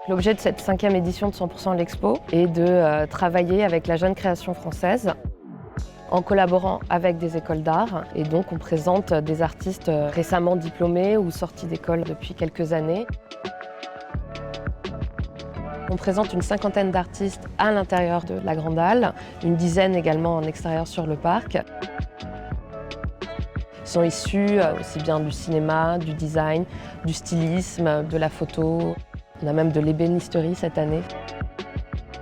L'objet de cette 5e édition de 100% l'Expo est de travailler avec la jeune création française en collaborant avec des écoles d'art. Et donc on présente des artistes récemment diplômés ou sortis d'école depuis quelques années. On présente une 50aine d'artistes à l'intérieur de la Grande Halle, une dizaine également en extérieur sur le parc. Ils sont issus aussi bien du cinéma, du design, du stylisme, de la photo. On a même de l'ébénisterie cette année.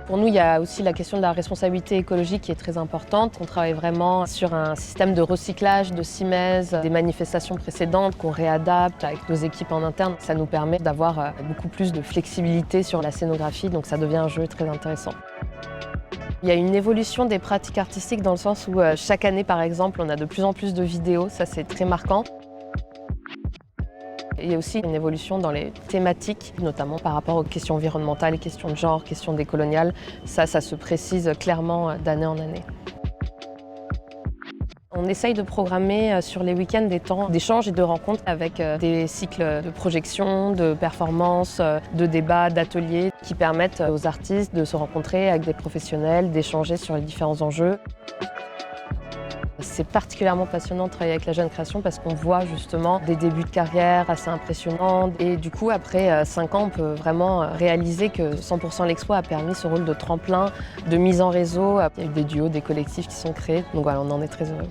Pour nous, il y a aussi la question de la responsabilité écologique qui est très importante. On travaille vraiment sur un système de recyclage de cimaises, des manifestations précédentes qu'on réadapte avec nos équipes en interne. Ça nous permet d'avoir beaucoup plus de flexibilité sur la scénographie, donc ça devient un jeu très intéressant. Il y a une évolution des pratiques artistiques dans le sens où chaque année, par exemple, on a de plus en plus de vidéos, ça c'est très marquant. Il y a aussi une évolution dans les thématiques, notamment par rapport aux questions environnementales, les questions de genre, questions décoloniales. Ça se précise clairement d'année en année. On essaye de programmer sur les week-ends des temps d'échange et de rencontres avec des cycles de projection, de performances, de débats, d'ateliers qui permettent aux artistes de se rencontrer avec des professionnels, d'échanger sur les différents enjeux. C'est particulièrement passionnant de travailler avec la jeune création parce qu'on voit justement des débuts de carrière assez impressionnants. Et du coup, après 5 ans, on peut vraiment réaliser que 100% l'Expo a permis ce rôle de tremplin, de mise en réseau. Il y a eu des duos, des collectifs qui sont créés. Donc voilà, on en est très heureux.